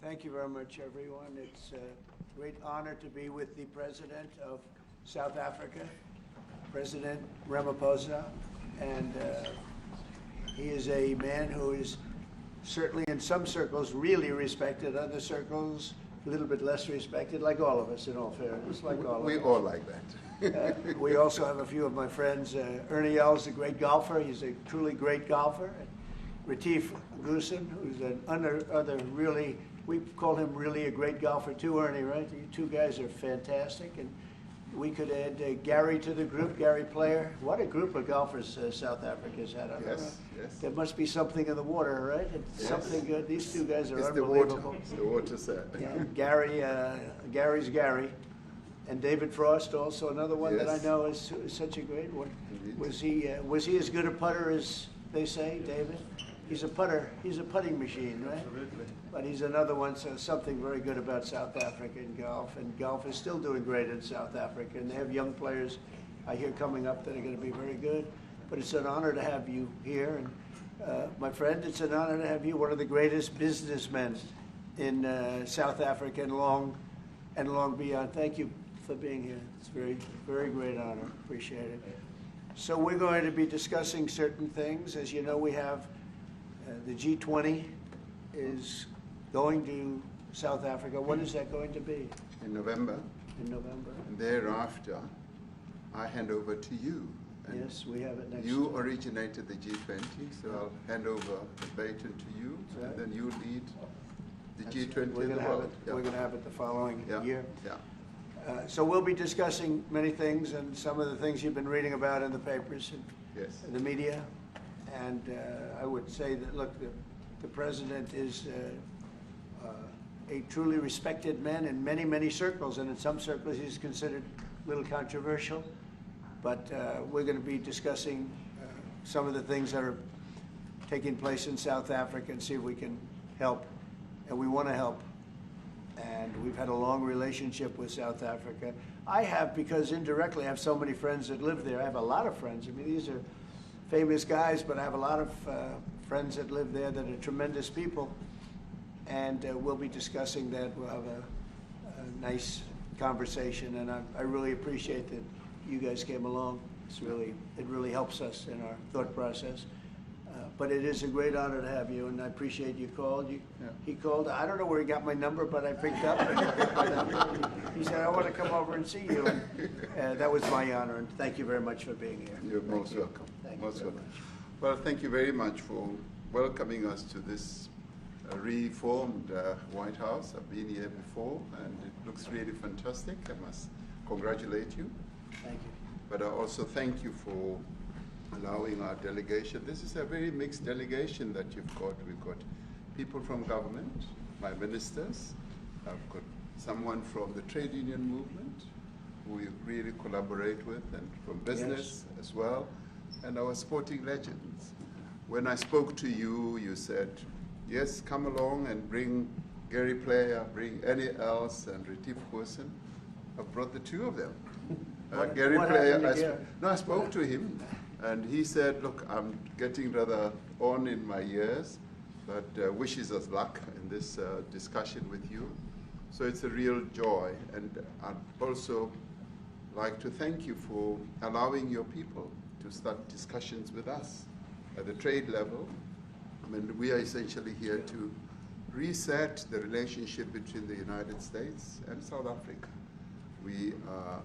Thank you very much, everyone. It's a great honor to be with the President of South Africa, President Ramaphosa, and he is a man who is certainly in some circles really respected, other circles a little bit less respected, like all of us, in all fairness, like all of us. We all like that. We also have a few of my friends. Ernie Els, a great golfer. He's a truly great golfer. Retief Goosen, who's an other really, we call him really a great golfer too, Ernie, right? You two guys are fantastic. And we could add Gary to the group, Gary Player. What a group of golfers South Africa's had. Yes. There must be something in the water, right? It's Yes. something good. These two guys are It's unbelievable. the water set. Yeah, Gary's Gary. And David Frost, also another one that I Yes. know is such a great one. Indeed. Was he as good a putter as they say, David? He's a putter. He's a putting machine, right? Absolutely. But he's another one. So something very good about South Africa in golf, and golf is still doing great in South Africa. And they have young players, I hear, coming up that are going to be very good. But it's an honor to have you here, and my friend, it's an honor to have you, one of the greatest businessmen in South Africa and long beyond. Thank you for being here. It's very, very great honor. Appreciate it. So we're going to be discussing certain things. As you know, we have the G20 is going to South Africa. When is that going to be? In November. In November. And thereafter, I hand over to you. And Yes, we have it next. you originated the G20, so I'll hand over the baton to you, Right. and then you lead the That's- G20 we're in the gonna have world. it. We're going to have it the following Yeah. year. Yeah. So we'll be discussing many things, and some of the things you've been reading about in the papers and Yes. the media. And I would say that, look, the president is a truly respected man in many, many circles, and in some circles he's considered a little controversial. But we're going to be discussing some of the things that are taking place in South Africa and see if we can help. And we want to help. And we've had a long relationship with South Africa. I have, because indirectly I have so many friends that live there. I have a lot of friends. I mean, these are famous guys, but I have a lot of friends that live there that are tremendous people. And we'll be discussing that. We'll have a nice conversation, and I really appreciate that you guys came along. It really helps us in our thought process. But it is a great honor to have you, and I appreciate you called. He called. I don't know where he got my number, but I picked up. He said, "I want to come over and see you." And that was my honor, and thank you very much for being here. You're most welcome. Thank Most you very welcome. much. Well, thank you very much for welcoming us to this reformed White House. I've been here before, and it looks really fantastic. I must congratulate you. Thank you. But I also thank you for allowing our delegation. This is a very mixed delegation that you've got. We've got people from government, my ministers. I've got someone from the trade union movement who we really collaborate with, and from business as well, and our sporting legends. When I spoke to you, you said, yes, come along and bring Gary Player, bring Ernie Els and Retief Goosen. I've brought the two of them. Gary what Player, happened to Gary? I spoke to him, and he said, look, I'm getting rather on in my years, but wishes us luck in this discussion with you. So it's a real joy, and I'd also like to thank you for allowing your people to start discussions with us at the trade level. I mean, we are essentially here to reset the relationship between the United States and South Africa. We are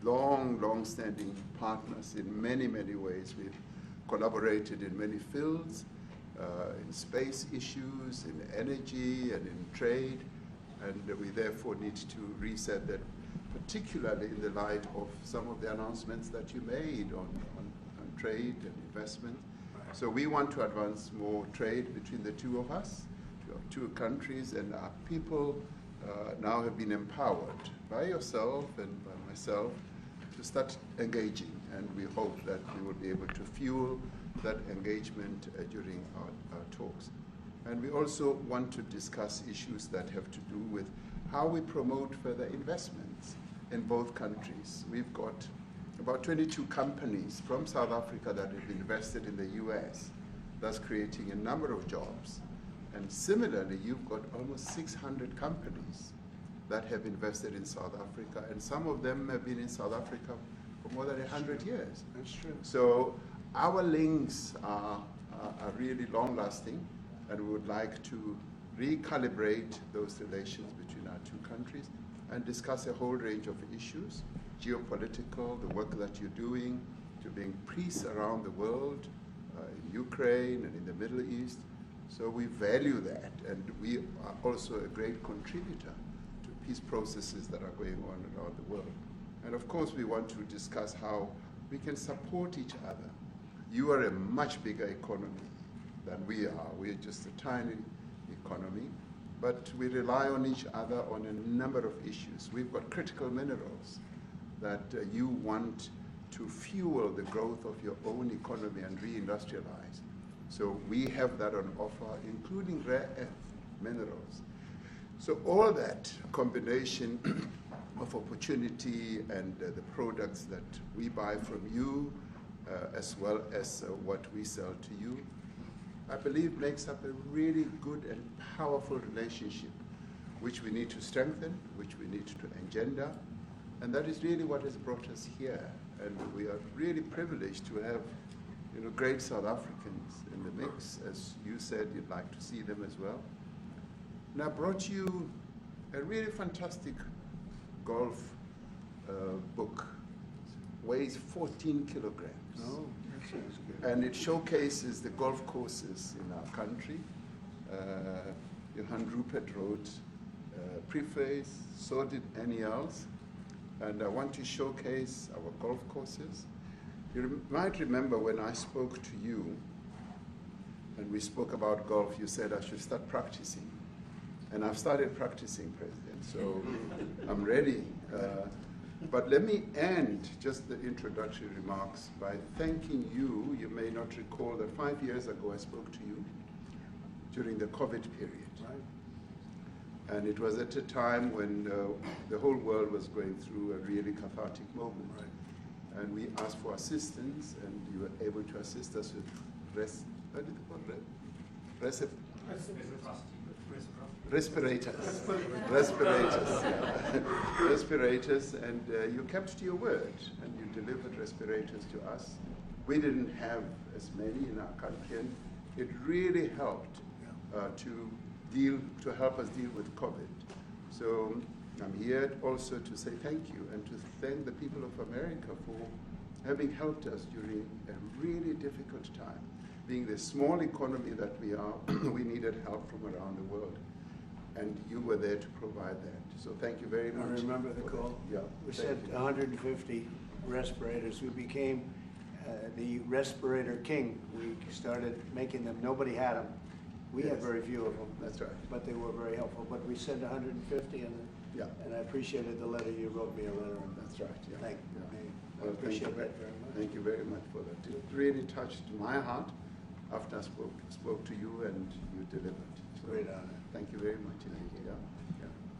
long-standing partners in many, many ways. We've collaborated in many fields, in space issues, in energy, and in trade, and we therefore need to reset that, particularly in the light of some of the announcements that you made on trade and investment. So we want to advance more trade between the two of us, two countries, and our people now have been empowered by yourself and by myself to start engaging, and we hope that we will be able to fuel that engagement during our talks. And we also want to discuss issues that have to do with how we promote further investments in both countries. We've got about 22 companies from South Africa that have invested in the US, thus creating a number of jobs. And similarly, you've got almost 600 companies that have invested in South Africa, and some of them have been in South Africa for more than 100 years. That's true. So our links are really long-lasting, and we would like to recalibrate those relations between our two countries and discuss a whole range of issues, geopolitical, the work that you're doing to bring peace around the world, in Ukraine and in the Middle East. So we value that, and we are also a great contributor to peace processes that are going on around the world. And of course, we want to discuss how we can support each other. You are a much bigger economy than we are. We're just a tiny economy, but we rely on each other on a number of issues. We've got critical minerals that you want to fuel the growth of your own economy and reindustrialize. So we have that on offer, including rare earth minerals. So all that combination of opportunity and the products that we buy from you, as well as what we sell to you, I believe makes up a really good and powerful relationship, which we need to strengthen, which we need to engender, and that is really what has brought us here. And we are really privileged to have, great South Africans in the mix. As you said, you'd like to see them as well. And I brought you a really fantastic golf book. Weighs 14 kilograms. Oh, that sounds good. And it showcases the golf courses in our country. Johan Rupert wrote preface, so did Annie else. And I want to showcase our golf courses. You might remember when I spoke to you and we spoke about golf, you said I should start practicing. And I've started practicing, President, so I'm ready. But let me end just the introductory remarks by thanking you. You may not recall that 5 years ago I spoke to you during the COVID period. Right. And it was at a time when the whole world was going through a really cathartic moment. Right. And we asked for assistance, and you were able to assist us with respirators. Respirators, and you kept to your word, and you delivered respirators to us. We didn't have as many in our country, and it really helped to help us deal with COVID. So I'm here also to say thank you and to thank the people of America for having helped us during a really difficult time. Being the small economy that we are, we needed help from around the world. And you were there to provide that. So thank you very much. I remember the call. Yeah. We sent 150 respirators. We became the respirator king. We started making them. Nobody had them. We had very few of them. That's right. But they were very helpful. But we sent 150, and I appreciated the letter. You wrote me a letter. That's right. Yeah. Thank you. Well, I appreciate that very much. Thank you very much for that. It really touched my heart after I spoke to you and you delivered. So Great honor. Thank you very much. Yeah.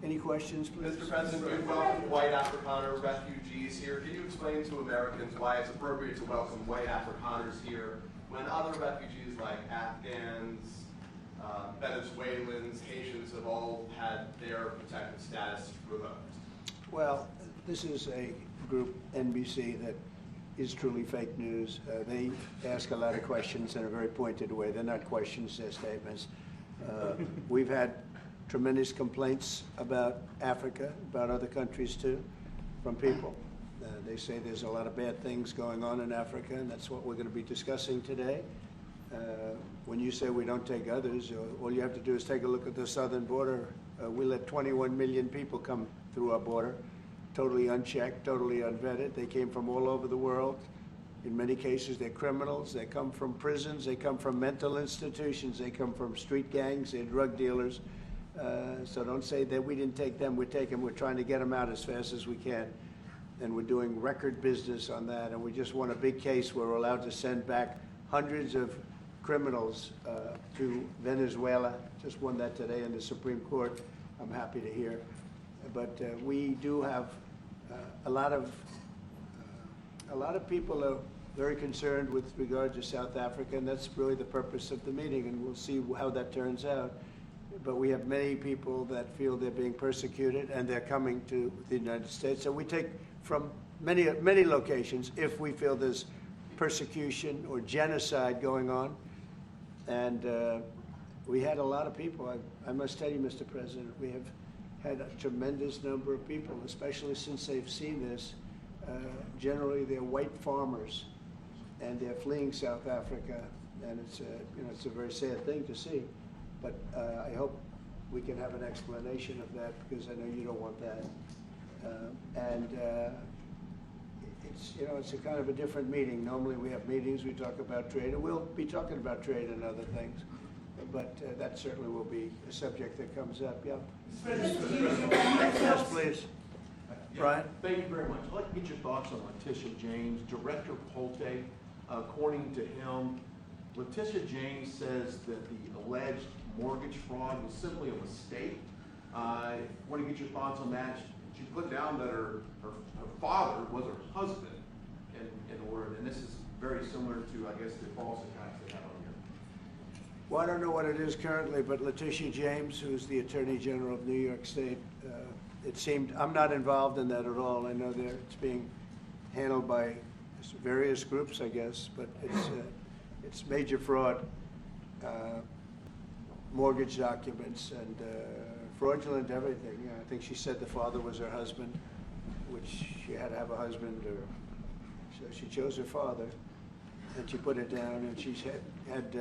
Any questions, please? Mr. President, we welcome white Afrikaner refugees here. Can you explain to Americans why it's appropriate to welcome white Afrikaners here when other refugees like Afghans, Venezuelans, Haitians have all had their protected status revoked? Well, this is a group, NBC, that is truly fake news. They ask a lot of questions in a very pointed way. They're not questions, they're statements. We've had tremendous complaints about Africa, about other countries too, from people. They say there's a lot of bad things going on in Africa, and that's what we're going to be discussing today. When you say we don't take others, all you have to do is take a look at the southern border. We let 21 million people come through our border, totally unchecked, totally unvetted. They came from all over the world. In many cases, they're criminals. They come from prisons. They come from mental institutions. They come from street gangs. They're drug dealers. So don't say that we didn't take them. We're trying to get them out as fast as we can. And we're doing record business on that. And we just won a big case where we're allowed to send back hundreds of criminals to Venezuela. Just won that today in the Supreme Court. I'm happy to hear. But we do have a lot of people very concerned with regard to South Africa, and that's really the purpose of the meeting, and we'll see how that turns out. But we have many people that feel they're being persecuted, and they're coming to the United States. So we take from many locations if we feel there's persecution or genocide going on. And we had a lot of people. I must tell you, Mr. President, we have had a tremendous number of people, especially since they've seen this. Generally, they're white farmers, and they're fleeing South Africa, and it's a very sad thing to see. But I hope we can have an explanation of that, because I know you don't want that. It's a kind of a different meeting. Normally we have meetings, we talk about trade, and we'll be talking about trade and other things. But that certainly will be a subject that comes up. Yeah. Yes, please. Brian? Thank you very much. I'd like to get your thoughts on Letitia James, Director Polte. According to him, Letitia James says that the alleged mortgage fraud was simply a mistake. I want to get your thoughts on that. She put down that her father was her husband in order, and this is very similar to, I guess, the false accounts they had on here. Well, I don't know what it is currently, but Letitia James, who's the Attorney General of New York State, it seemed, I'm not involved in that at all. I know it's being handled by various groups, I guess, but it's major fraud, mortgage documents, and fraudulent everything. Yeah, I think she said the father was her husband, which she had to have a husband, or so she chose her father, and she put it down, and she had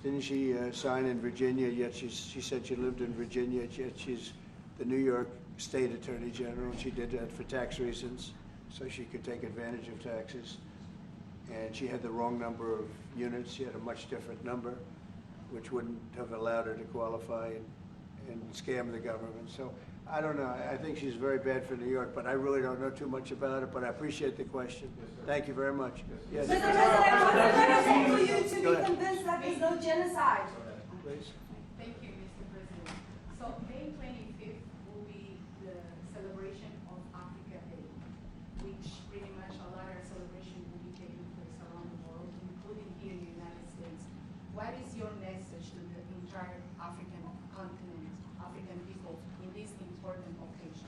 didn't she sign in Virginia, yet she said she lived in Virginia, yet she's the New York State Attorney General, and she did that for tax reasons, so she could take advantage of taxes. And she had the wrong number of units. She had a much different number, which wouldn't have allowed her to qualify and scam the government. So I don't know. I think she's very bad for New York, but I really don't know too much about it, but I appreciate the question. Thank you very much. Yes. Mr. President, what's the for you to Go be ahead. convinced that there's no genocide? Please. Thank you, Mr. President. So May 25th will be the celebration of Africa Day, which pretty much a lot of celebration will be taking place around the world, including here in the United States. What is your message to the entire African continent, African people, in this important occasion?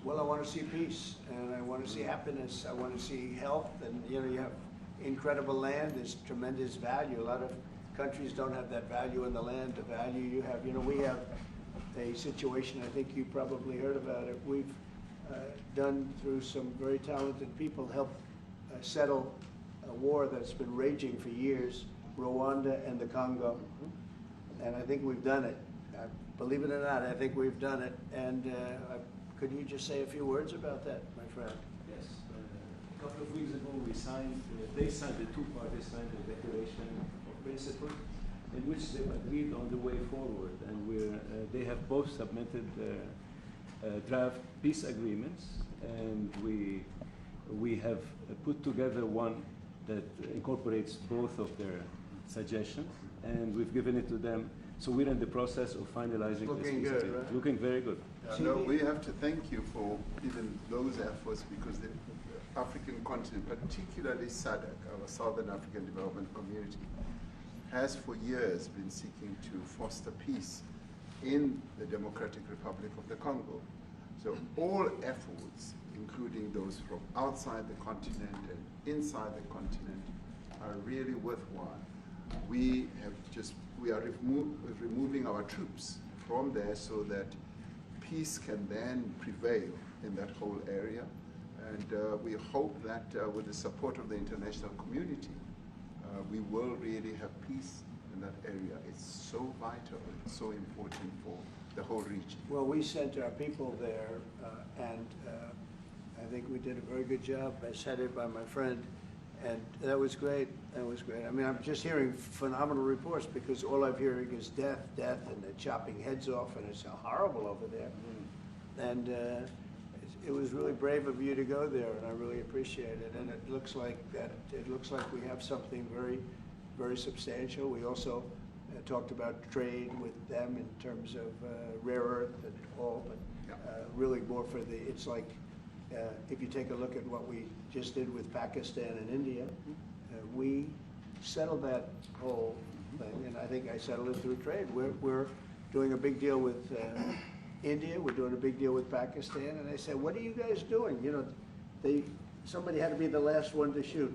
Well, I want to see peace, and I want to see happiness. I want to see health, and you have incredible land. There's tremendous value. A lot of countries don't have that value in the land, the value you have. We have a situation, I think you probably heard about it. We've done, through some very talented people, helped settle a war that's been raging for years, Rwanda and the Congo. And I think we've done it. Believe it or not, I think we've done it. And could you just say a few words about that, my friend? Yes. A couple of weeks ago, they signed the two parties signed a declaration of principles in which they agreed on the way forward. And they have both submitted draft peace agreements, and we have put together one that incorporates both of their suggestions, and we've given it to them. So we're in the process of finalizing this Looking peace good, agreement. right? Looking very good. No, we have to thank you for even those efforts, because the African continent, particularly SADC, our Southern African Development Community, has for years been seeking to foster peace in the Democratic Republic of the Congo. So all efforts, including those from outside the continent and inside the continent, are really worthwhile. We are removing our troops from there so that peace can then prevail in that whole area. And we hope that with the support of the international community, we will really have peace in that area. It's so vital, it's so important for the whole region. Well, we sent our people there, and I think we did a very good job, as headed by my friend, and that was great. That was great. I mean, I'm just hearing phenomenal reports, because all I'm hearing is death, and they're chopping heads off, and it's horrible over there. And it was really brave of you to go there, and I really appreciate it. And it looks like we have something very, very substantial. We also talked about trade with them in terms of rare earth and all, but really more for it's like if you take a look at what we just did with Pakistan and India, we settled that whole thing, and I think I settled it through trade. We're doing a big deal with India, we're doing a big deal with Pakistan, and I said, what are you guys doing? You know, somebody had to be the last one to shoot,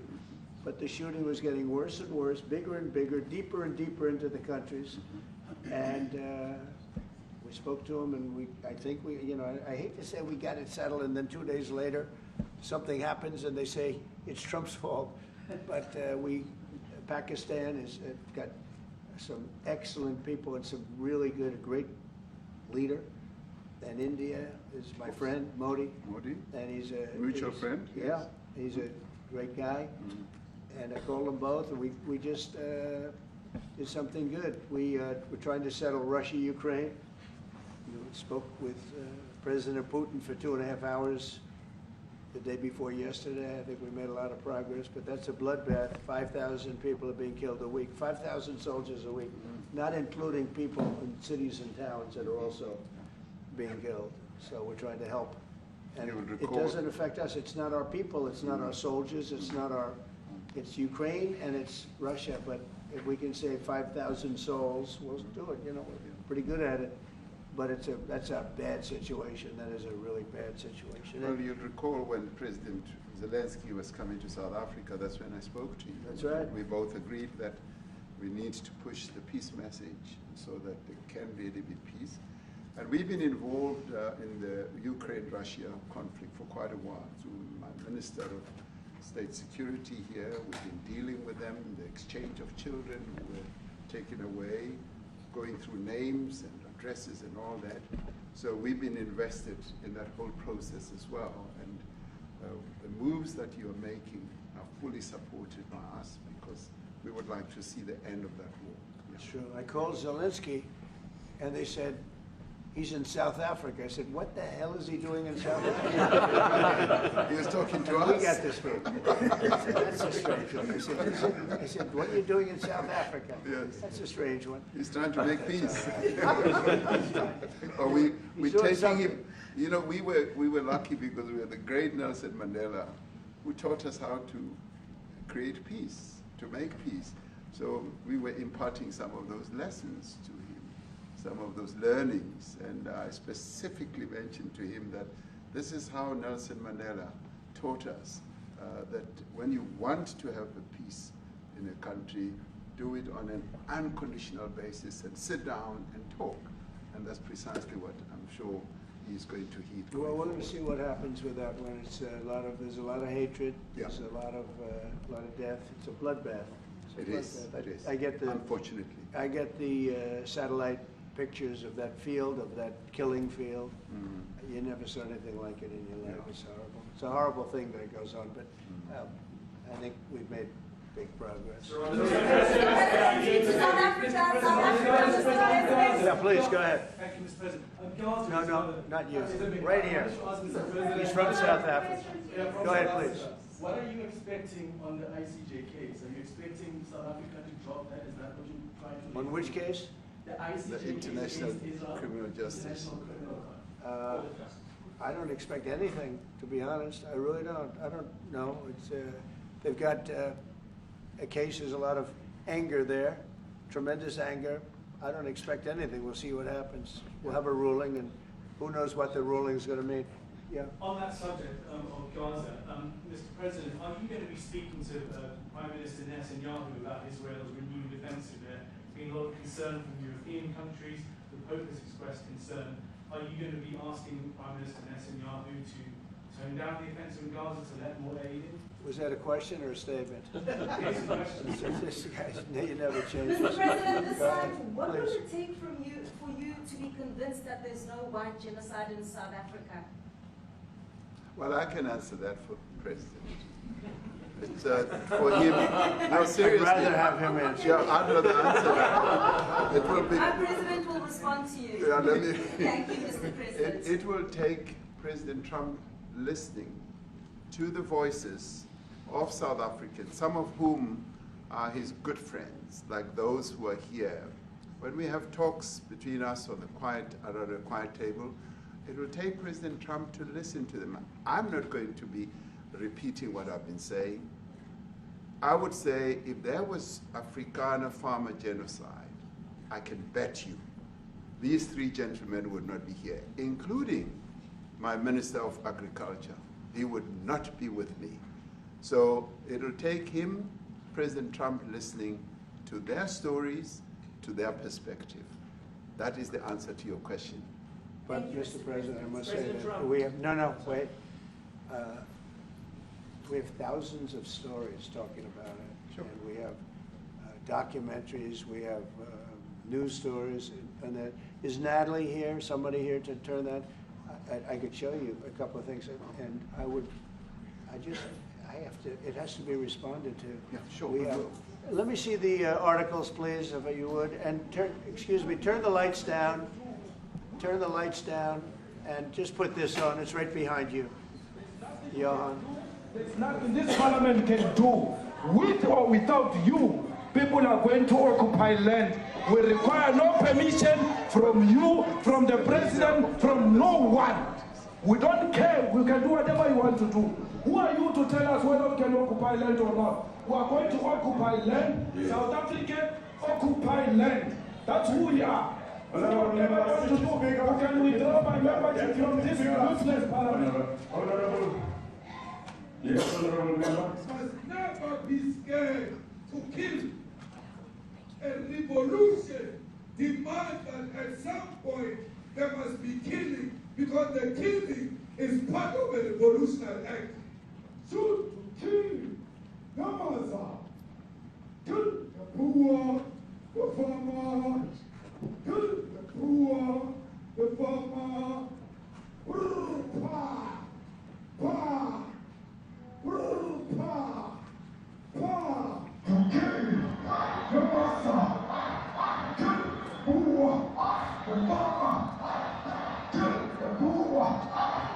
but the shooting was getting worse and worse, bigger and bigger, deeper and deeper into the countries, and we spoke to them, and I think you know, I hate to say we got it settled, and then 2 days later, something happens, and they say it's Trump's fault, but Pakistan has got some excellent people and some really good, a great leader. And India is my friend, Modi. Modi? And he's a mutual friend? Yeah, Yes. he's a great guy. And I called them both, and we just did something good. We're trying to settle Russia, Ukraine. We spoke with President Putin for 2.5 hours the day before yesterday. I think we made a lot of progress, but that's a bloodbath. 5,000 people are being killed a week, 5,000 soldiers a week, not including people in cities and towns that are also being killed. So we're trying to help. And it doesn't affect us. It's not our people, it's not our soldiers, it's Ukraine and it's Russia, but if we can save 5,000 souls, we'll do it. You know, we're pretty good at it. But that's a bad situation. That is a really bad situation. Well, you'll recall when President Zelensky was coming to South Africa, that's when I spoke to you. That's right. We both agreed that we need to push the peace message so that there can really be peace. And we've been involved in the Ukraine-Russia conflict for quite a while. So my Minister of State Security here, we've been dealing with them, the exchange of children who were taken away, going through names and addresses and all that. So we've been invested in that whole process as well. And the moves that you're making are fully supported by us because we would like to see the end of that war. That's true. I called Zelensky, and they said, he's in South Africa. I said, what the hell is he doing in South Africa? He was talking to We us. got this straight. I said, that's a strange one. I said, what are you doing in South Africa? Yes. That's a strange one. He's trying to make peace. Or we He's doing taking something. him. You know, we were lucky because we had the great Nelson Mandela, who taught us how to create peace, to make peace. So we were imparting some of those lessons to him, some of those learnings, and I specifically mentioned to him that this is how Nelson Mandela taught us that when you want to have a peace in a country, do it on an unconditional basis and sit down and talk. And that's precisely what I'm sure he's going to heed. Well, we're going to see what happens with that when it's there's a lot of hatred, Yeah. there's a lot of death. It's a bloodbath. It is. It is. I get Unfortunately. I get the satellite pictures of that field, of that killing field. You never saw anything like it in your life. Yeah. It's horrible. It's a horrible thing that it goes on, but I think we've made big progress. Yeah, please, go ahead. Thank you, Mr. President. No, not you. Right here. He's from South Africa. Go ahead, please. What are you expecting on the ICJ case? Are you expecting South Africa to drop that? Is that what you're trying to do? On which case? The ICJ The case International against Israel, Criminal Justice. International Criminal Court. I don't expect anything, to be honest. I really don't. I don't know. It's they've got a case. There's a lot of anger there, tremendous anger. I don't expect anything. We'll see what happens. We'll have a ruling, and who knows what the ruling is going to mean. Yeah. On that subject of Gaza, Mr. President, are you going to be speaking to Prime Minister Netanyahu about Israel's renewed offensive there? There's been a lot of concern from European countries. The Pope has expressed concern. Are you going to be asking Prime Minister Netanyahu to tone down the offensive in Gaza to let more aid in? Was that a question or a statement? It's a question. This guy's, you never change. Mr. President, decide what would Please. it take for you to be convinced that there's no white genocide in South Africa? Well, I can answer that for President. It's for him. No, seriously. I'd rather have him answer. Yeah, I'd rather answer that. It will be. Our president will respond to you. Yeah, let me. Thank you, Mr. President. It will take President Trump listening to the voices of South Africans, some of whom are his good friends, like those who are here. When we have talks between us on the around the quiet table, It will take President Trump to listen to them. I'm not going to be repeating what I've been saying. I would say if there was Afrikaner farmer genocide, I can bet you these three gentlemen would not be here, including my Minister of Agriculture. He would not be with me. So it'll take him, President Trump, listening to their stories, to their perspective. That is the answer to your question. But, Mr. President, I must say President that Trump. we have, wait. We have thousands of stories talking about it. Sure. And we have documentaries, we have news stories, and that. Is Natalie here, somebody here to turn that? I could show you a couple of things, and I have to, it has to be responded to. Yeah, sure, We we have- will. Let me see the articles, please, if you would, and excuse me, turn the lights down, and just put this on, it's right behind you. Johan. There's nothing this parliament can do. With or without you, people are going to occupy land. We require no permission from you, from the president, from no one. We don't care. We can do whatever you want to do. Who are you to tell us whether we can occupy land or not? We are going to occupy land. Yes. South Africa occupy land. That's who we are. We don't ever want to do. We can withdraw my membership from this useless parliament. Honorable. Yes, honorable member. Must never be scared to kill. A revolution demands that at some point there must be killing, because the killing is part of a revolutionary act. Shoot to kill, Yamaza. Kill the poor, the farmer. Kill the poor, the farmer. Pa, pa, pa, pa. To kill, Yamaza. Kill the poor, the farmer. Kill the poor,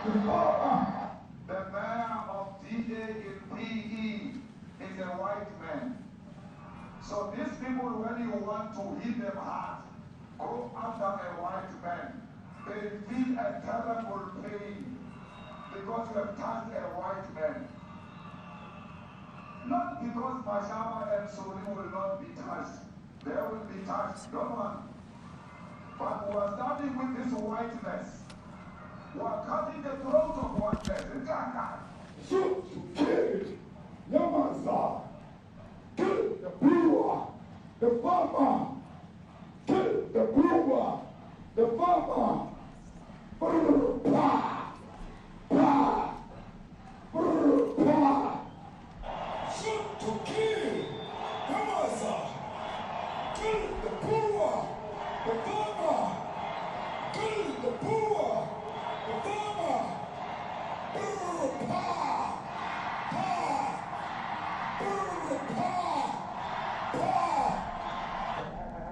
the farmer. The mayor of DA in PE is a white man. So these people, when you want to hit them hard, go after a white man. They feel a terrible pain because you have touched a white man. Not because Mashaba and Soli will not be touched. They will be touched, don't worry. But we are starting with this whiteness. We are cutting the throat of whiteness. Shoot to kill, Yamaza. Kill the brewer, the farmer. Kill the brewer, the farmer. Pa, pa, pa. Shoot to kill, Yamaza. Kill the brewer, the farmer. Kill the brewer, the farmer.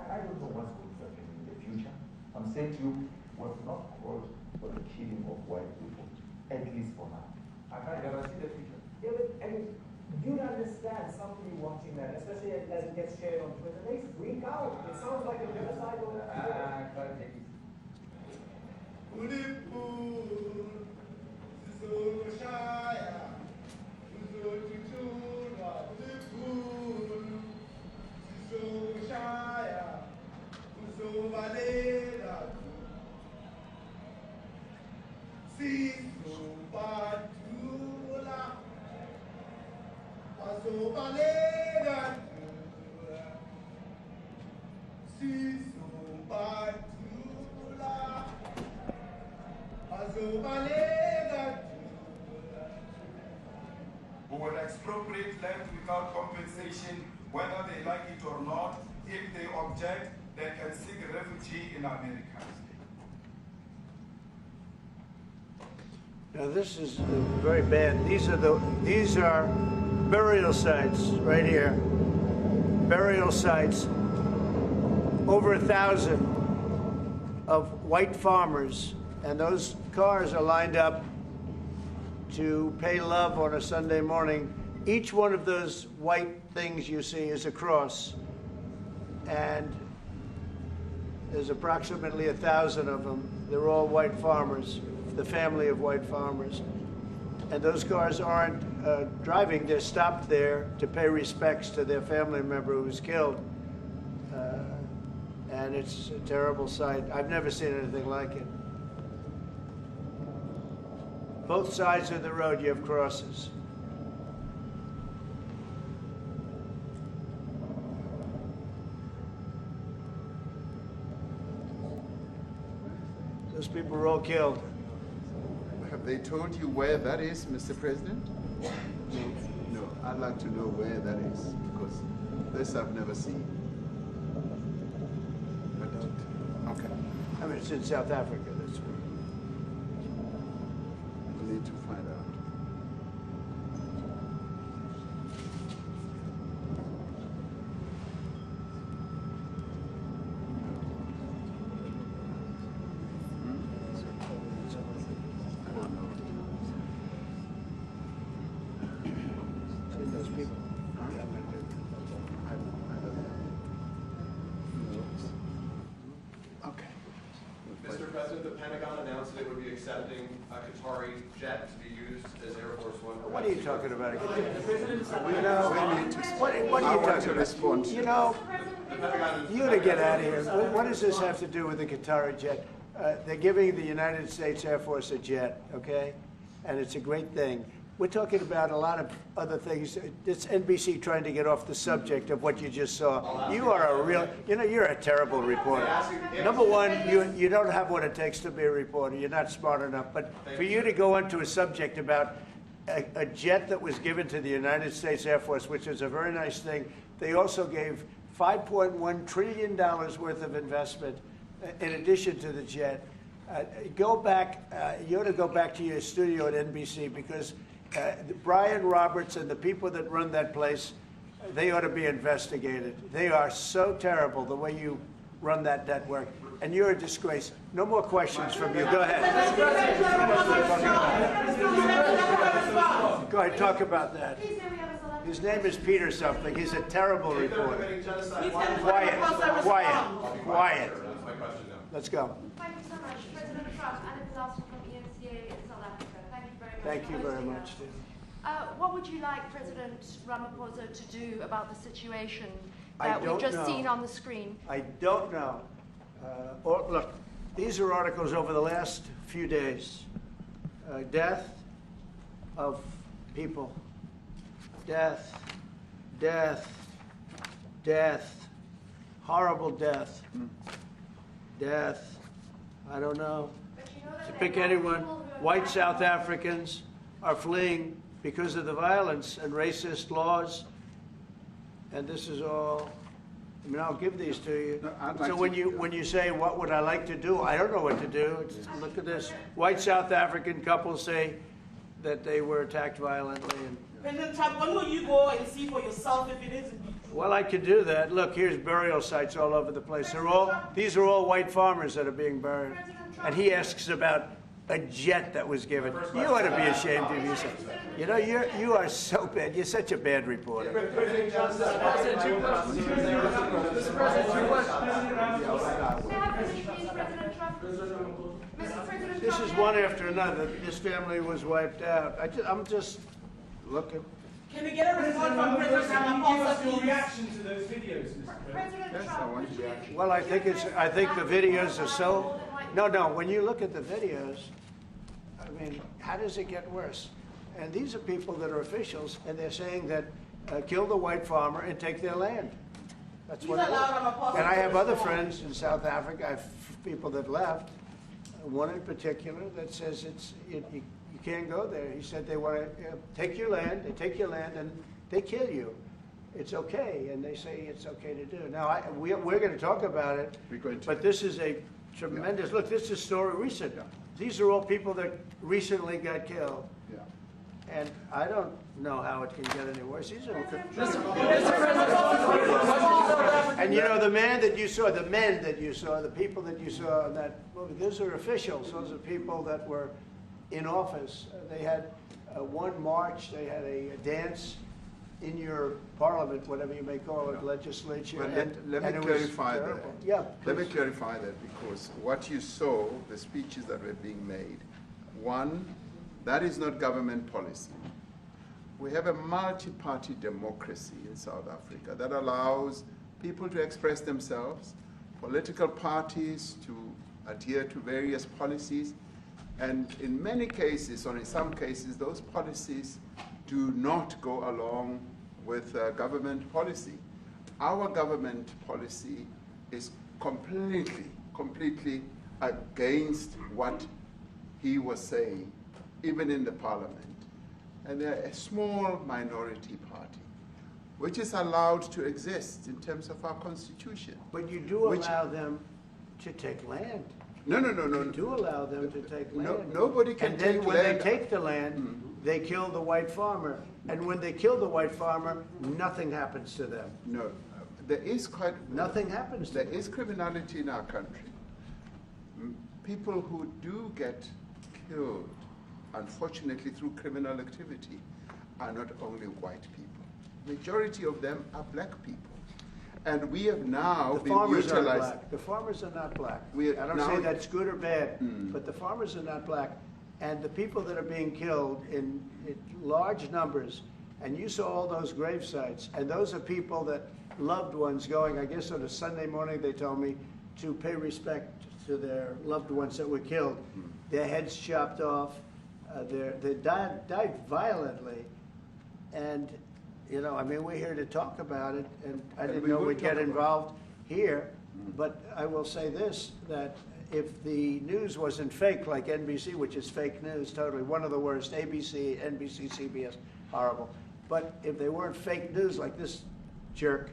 I don't know what's going to happen in the future. I'm saying to you, we have not called for the killing of white people, at least for now. I can't guarantee the future. Yeah, but I mean, you understand somebody watching that, especially as it gets shared on Twitter, they freak out. It sounds like a genocide. I can't take it. Who will expropriate land without compensation, whether they like it or not. If they object, they can seek a refugee in America. Now this is very bad. These are burial sites right here. Burial sites. Over 1,000 of white farmers, and those cars are lined up to pay love on a Sunday morning. Each one of those white things you see is a cross. And There's approximately 1,000 of them. They're all white farmers, the family of white farmers. And those cars aren't driving, they're stopped there to pay respects to their family member who was killed. And it's a terrible sight. I've never seen anything like it. Both sides of the road, you have crosses. Those people were all killed. Have they told you where that is, Mr. President? No, I'd like to know where that is, because this I've never seen. I don't. Okay. I mean, it's in South Africa. That's where. We need to find out. Those people. Okay. Mr. President, the Pentagon announced that it would be accepting a Qatari jet to be used as Air Force One. What are you talking about? You know, what are you I want talking to about? respond. You know, you to get out of here. What does this have to do with the Qatari jet? They're giving the United States Air Force a jet, okay? And it's a great thing. We're talking about a lot of other things. It's NBC trying to get off the subject of what you just saw. You are a real, you know, you're a terrible reporter. Number one, you don't have what it takes to be a reporter. You're not smart enough. But for you to go into a subject about a jet that was given to the United States Air Force, which is a very nice thing, they also gave $5.1 trillion worth of investment in addition to the jet. Go back, you ought to go back to your studio at NBC, because Brian Roberts and the people that run that place, they ought to be investigated. They are so terrible the way you run that network, and you're a disgrace. No more questions from you. Go ahead. Go ahead, talk about that. His name is Peter something. He's a terrible reporter. Quiet. Let's go. Thank you so much. President Trump, Anna Pilato from ENCA in South Africa. Thank you very much. What would you like President Ramaphosa to do about the situation that we've just seen on the screen? I don't know. Look, these are articles over the last few days. Death of people. Death. Horrible death. Death. I don't know. To pick anyone, white South Africans are fleeing because of the violence and racist laws. And this is all, I mean, I'll give these to you. So when you say, what would I like to do? I don't know what to do. Look at this. White South African couples say that they were attacked violently. And, President Trump, when will you go and see for yourself if it is indeed true? well, I could do that. Look, here's burial sites all over the place. These are all white farmers that are being buried. And he asks about a jet that was given. You ought to be ashamed of yourself. You know, you are so bad. You're such a bad reporter. This is one after another. This family was wiped out. I'm just looking. Can we get a response from President Ramaphosa, Your please? reaction to those videos, Mr. President? President Trump, Well, I think the videos are so. No. When you look at the videos, I mean, how does it get worse? And these are people that are officials, and they're saying that kill the white farmer and take their land. That's what it is. And I have other friends in South Africa. I have people that left. One in particular that says you can't go there. He said they want to take your land. They take your land and they kill you. It's okay, and they say it's okay to do. Now we're going to talk about it. But this is a tremendous look. This is a story recent. Yeah. These are all people that recently got killed. Yeah. And I don't know how it can get any worse. These are and you know, the men that you saw, the people that you saw in that movie, those are officials. Those are people that were in office. They had one march, they had a dance, in your parliament, whatever you may call it, legislature. Well, and let me it was clarify that. terrible. Yeah, Let me please. clarify that, because what you saw, the speeches that were being made, one, that is not government policy. We have a multi-party democracy in South Africa that allows people to express themselves, political parties to adhere to various policies, and in many cases, or in some cases, those policies do not go along with government policy. Our government policy is completely against what he was saying, even in the parliament. And they're a small minority party, which is allowed to exist in terms of our constitution. But you do allow them to take land. No. You do allow them to take land. Nobody can and take then when land. they take the land, they kill the white farmer. And when they kill the white farmer, nothing happens to them. No, there is nothing happens to them. There is criminality in our country. People who do get killed, unfortunately through criminal activity, are not only white people. Majority of them are black people. And we have now been utilized. Black. The farmers are not black. I don't now, say that's good or bad, but the farmers are not black. And the people that are being killed in large numbers, and you saw all those grave sites, and those are people that loved ones going, I guess on a Sunday morning, they told me, to pay respect to their loved ones that were killed. Their heads chopped off, they died violently. And, you know, I mean, we're here to talk about it, and I didn't know we'd get involved here, but I will say this, that if the news wasn't fake like NBC, which is fake news totally, one of the worst, ABC, NBC, CBS, horrible. But if they weren't fake news like this jerk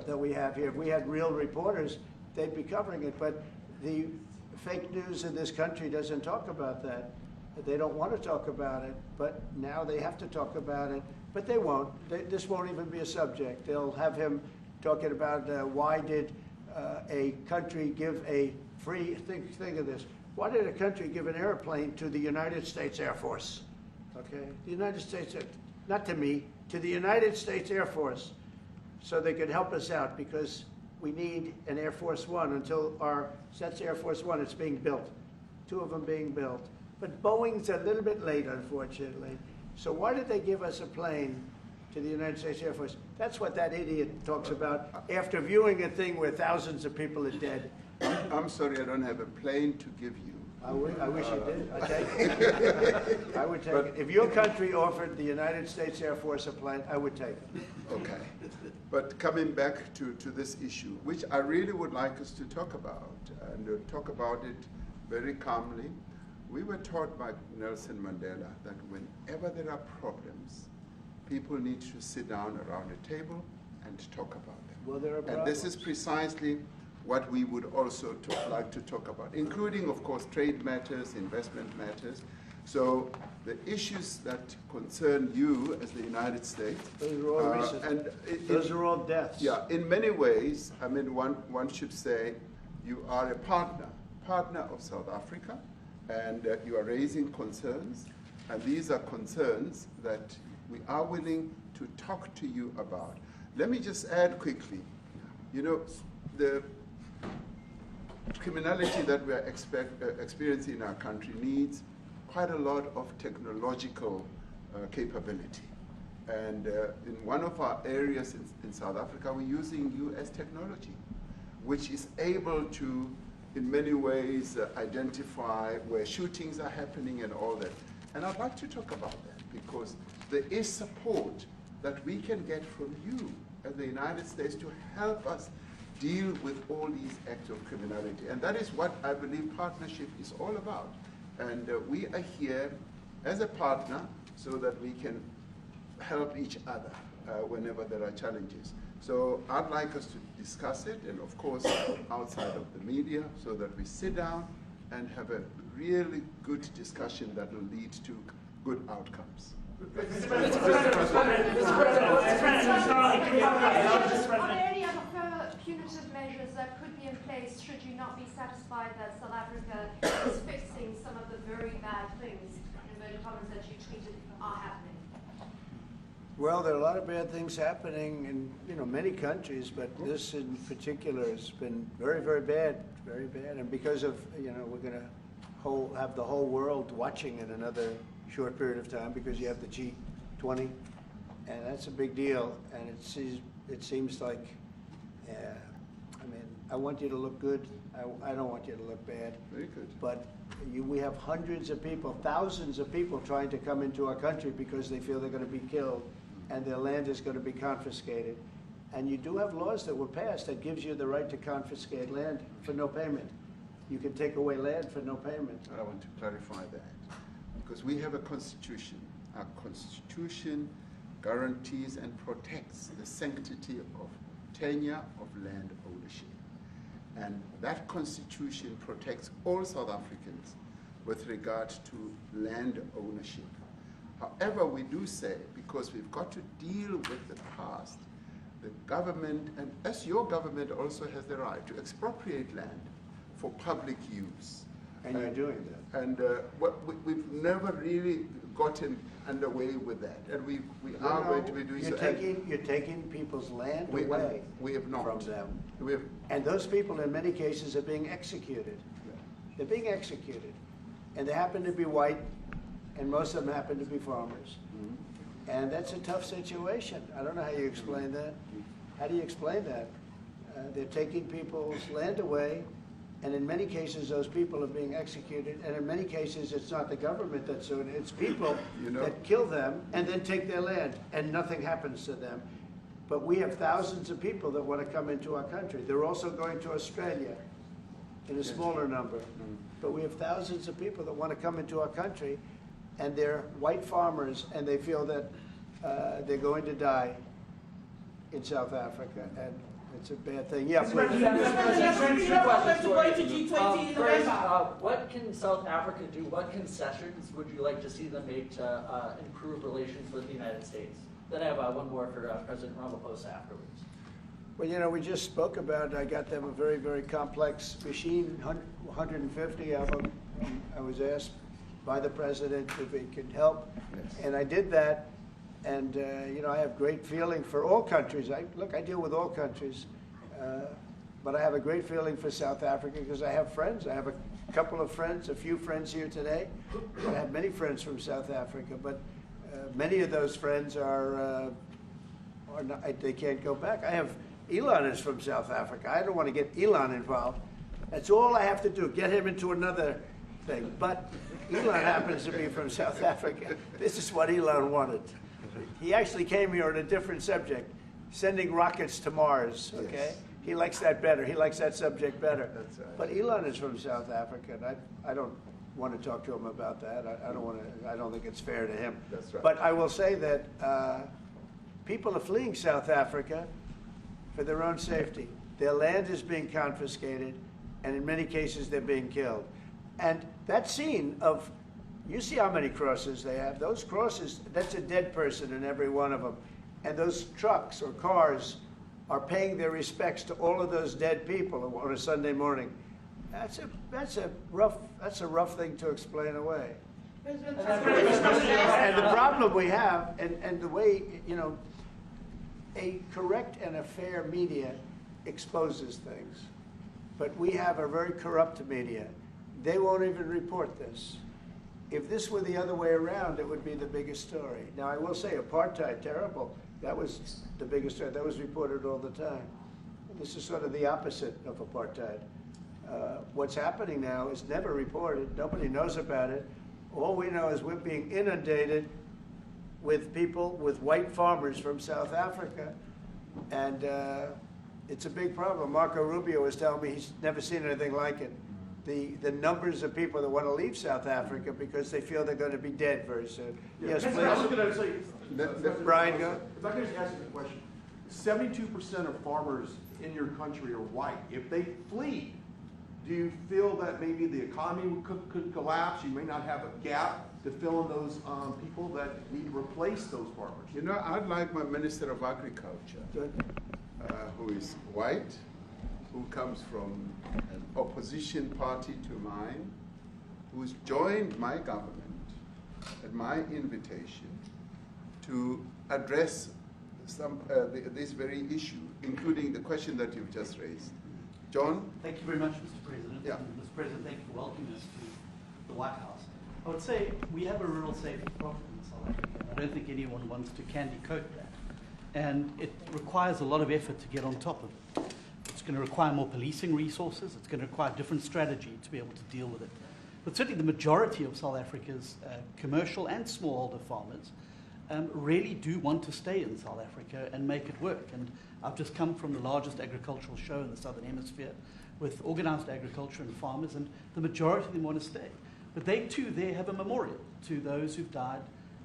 that we have here, if we had real reporters, they'd be covering it. But the fake news in this country doesn't talk about that. They don't want to talk about it, but now they have to talk about it. But they won't. This won't even be a subject. They'll have him talking about why did a country give a free, think of this, why did a country give an airplane to the United States Air Force? Okay, the United States, not to me, to the United States Air Force, so they could help us out, because we need an Air Force One until that's Air Force One, it's being built, 2 of them being built. But Boeing's a little bit late, unfortunately. So why did they give us a plane to the United States Air Force? That's what that idiot talks about after viewing a thing where thousands of people are dead. I'm sorry, I don't have a plane to give you. I wish you did. I'd take it. I would take it. If your country offered the United States Air Force a plane, I would take it. Okay. But coming back to this issue, which I really would like us to talk about, and talk about it very calmly. We were taught by Nelson Mandela that whenever there are problems, people need to sit down around a table and talk about them. Well, there are problems. And this is precisely what we would also like to talk about, including, of course, trade matters, investment matters. So the issues that concern you as the United States. Those are all recent. Those are all deaths. Yeah, in many ways, I mean, one should say you are a partner of South Africa, and you are raising concerns, and these are concerns that we are willing to talk to you about. Let me just add quickly, you know, the criminality that we are experiencing in our country needs quite a lot of technological capability. And in one of our areas in South Africa, we're using US technology, which is able to, in many ways, identify where shootings are happening and all that. And I'd like to talk about that, because there is support that we can get from you as the United States to help us deal with all these acts of criminality. And that is what I believe partnership is all about. And we are here as a partner so that we can help each other whenever there are challenges. So I'd like us to discuss it, and of course outside of the media, so that we sit down and have a really good discussion that will lead to good outcomes. Are there any other further punitive measures that could be in place should you not be satisfied that South Africa is fixing some of the very bad things, in inverted commas, that you tweeted are happening? Well, there are a lot of bad things happening in many countries, but this in particular has been very, very bad, and because of we're going to have the whole world watching in another short period of time because you have the G20, and that's a big deal. And it seems like, I want you to look good. I don't want you to look bad. Very good. But we have hundreds of people, thousands of people trying to come into our country because they feel they're going to be killed and their land is going to be confiscated. And you do have laws that were passed that gives you the right to confiscate land for no payment. You can take away land for no payment. I want to clarify that because we have a constitution. Our constitution guarantees and protects the sanctity of tenure of land ownership. And that constitution protects all South Africans with regard to land ownership. However, we do say, because we've got to deal with the past, the government, and as your government also has the right to expropriate land for public use. And you're doing that. And we've never really gotten underway with that. And we are going to be doing so. You're taking people's land away we have not. from them. We have, and those people, in many cases, are being executed. They're being executed. And they happen to be white, and most of them happen to be farmers. And that's a tough situation. I don't know how you explain that. How do you explain that? They're taking people's land away, and in many cases, those people are being executed. And in many cases, it's not the government that's doing it. It's people that kill them and then take their land, and nothing happens to them. But we have thousands of people that want to come into our country. They're also going to Australia in a smaller number. But we have thousands of people that want to come into our country, and they're white farmers, and they feel that they're going to die in South Africa, and it's a bad thing. Yeah, please. What can South Africa do? What concessions would you like to see them make to improve relations with the United States? Then I have one more for President Ramaphosa afterwards. Well, we just spoke about, I got them a very, very complex machine, 150 of them. I was asked by the president if it could help, and I did that. And, I have great feeling for all countries. I deal with all countries, but I have a great feeling for South Africa because I have friends. I have a couple of friends, a few friends here today. I have many friends from South Africa, but many of those friends are not, they can't go back. I have, Elon is from South Africa. I don't want to get Elon involved. That's all I have to do, get him into another thing. But Elon happens to be from South Africa. This is what Elon wanted. He actually came here on a different subject, sending rockets to Mars, okay? Yes. He likes that better. He likes that subject better. That's right. But Elon is from South Africa, and I don't want to talk to him about that. I don't think it's fair to him. That's right. But I will say that people are fleeing South Africa for their own safety. Their land is being confiscated, and in many cases they're being killed. And that scene of, you see how many crosses they have. Those crosses, that's a dead person in every one of them. And those trucks or cars are paying their respects to all of those dead people on a Sunday morning. That's a rough thing to explain away. And the problem we have, and the way, a correct and a fair media exposes things. But we have a very corrupt media. They won't even report this. If this were the other way around, it would be the biggest story. Now, I will say, apartheid, terrible. That was the biggest story. That was reported all the time. This is sort of the opposite of apartheid. What's happening now is never reported. Nobody knows about it. All we know is we're being inundated with people, with white farmers from South Africa. And it's a big problem. Marco Rubio was telling me he's never seen anything like it. The numbers of people that want to leave South Africa because they feel they're going to be dead very soon. Yes, please. I was going to say, Brian, go. If I could just ask you a question. 72% of farmers in your country are white. If they flee, do you feel that maybe the economy could collapse? You may not have a gap to fill in those people that need to replace those farmers. I'd like my Minister of Agriculture, who is white, who comes from an opposition party to mine, who's joined my government at my invitation, to address this very issue, including the question that you've just raised. John? Thank you very much, Mr. President. Yeah. Mr. President, thank you for welcoming us to the White House. I would say we have a rural safety problem in South Africa. I don't think anyone wants to candy coat that. And it requires a lot of effort to get on top of it. It's going to require more policing resources. It's going to require different strategy to be able to deal with it. But certainly the majority of South Africa's commercial and smallholder farmers really do want to stay in South Africa and make it work. And I've just come from the largest agricultural show in the Southern Hemisphere with organized agriculture and farmers, and the majority of them want to stay. But they too there have a memorial to those who've died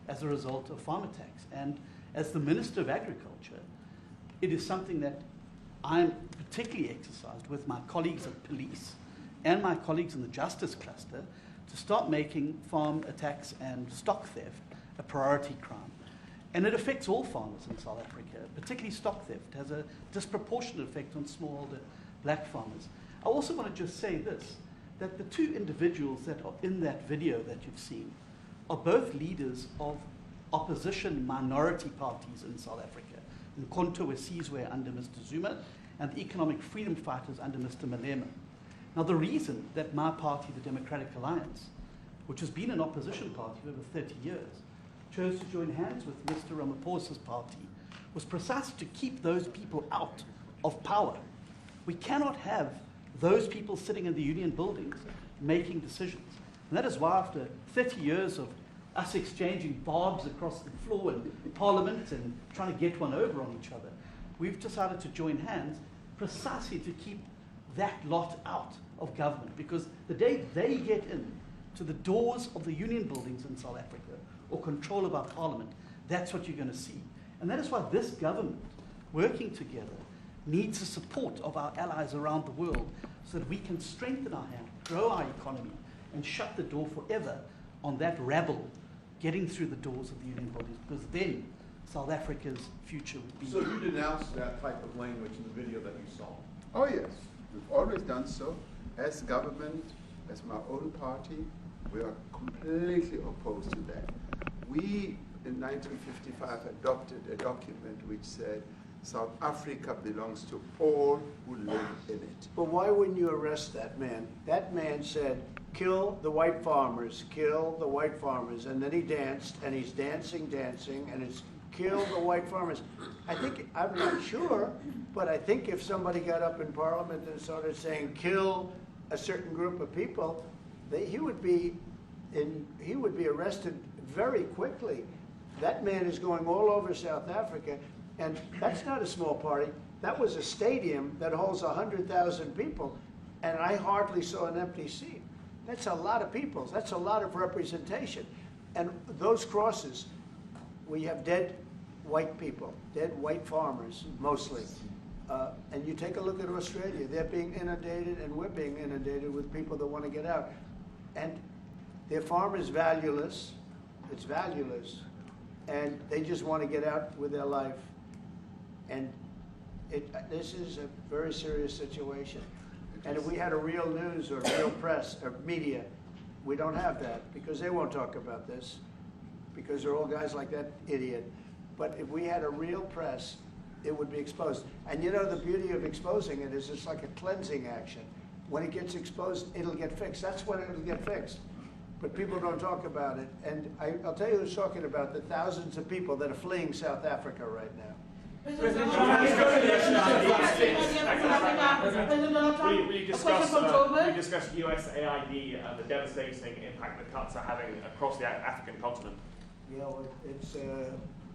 as a result of farm attacks. And as the Minister of Agriculture, it is something that I'm particularly exercised with my colleagues at police and my colleagues in the justice cluster to start making farm attacks and stock theft a priority crime. And it affects all farmers in South Africa, particularly stock theft. It has a disproportionate effect on smallholder black farmers. I also want to just say this, that the two individuals that are in that video that you've seen are both leaders of opposition minority parties in South Africa. Nkonto Wesizwe under Mr. Zuma and the economic freedom fighters under Mr. Malema. Now the reason that my party, the Democratic Alliance, which has been an opposition party for over 30 years, chose to join hands with Mr. Ramaphosa's party was precisely to keep those people out of power. We cannot have those people sitting in the union buildings making decisions. And that is why after 30 years of us exchanging barbs across the floor in Parliament and trying to get one over on each other, we've decided to join hands precisely to keep that lot out of government. Because the day they get in to the doors of the union buildings in South Africa or control of our Parliament, that's what you're going to see. And that is why this government, working together, needs the support of our allies around the world so that we can strengthen our hand, grow our economy, and shut the door forever on that rabble getting through the doors of the union bodies, because then South Africa's future would be... So you denounced that type of language in the video that you saw? Oh yes, we've always done so. As government, as my own party, we are completely opposed to that. We, in 1955, adopted a document which said South Africa belongs to all who live in it. But why wouldn't you arrest that man? That man said, kill the white farmers, kill the white farmers. And then he danced, and he's dancing, and it's kill the white farmers. I think, I'm not sure, but I think if somebody got up in Parliament and started saying kill a certain group of people, he would be arrested very quickly. That man is going all over South Africa, and that's not a small party. That was a stadium that holds 100,000 people, and I hardly saw an empty seat. That's a lot of people. That's a lot of representation. And those crosses, we have dead white people, dead white farmers, mostly. And you take a look at Australia, they're being inundated, and we're being inundated with people that want to get out. And their farm is valueless, it's valueless, and they just want to get out with their life. And this is a very serious situation. And if we had a real news or real press or media, we don't have that, because they won't talk about this, because they're all guys like that idiot. But if we had a real press, it would be exposed. And you know, the beauty of exposing it is it's like a cleansing action. When it gets exposed, it'll get fixed. That's when it'll get fixed. But people don't talk about it. And I'll tell you who's talking about the thousands of people that are fleeing South Africa right now. We discussed USAID and the devastating impact the cuts are having across the African continent. You know,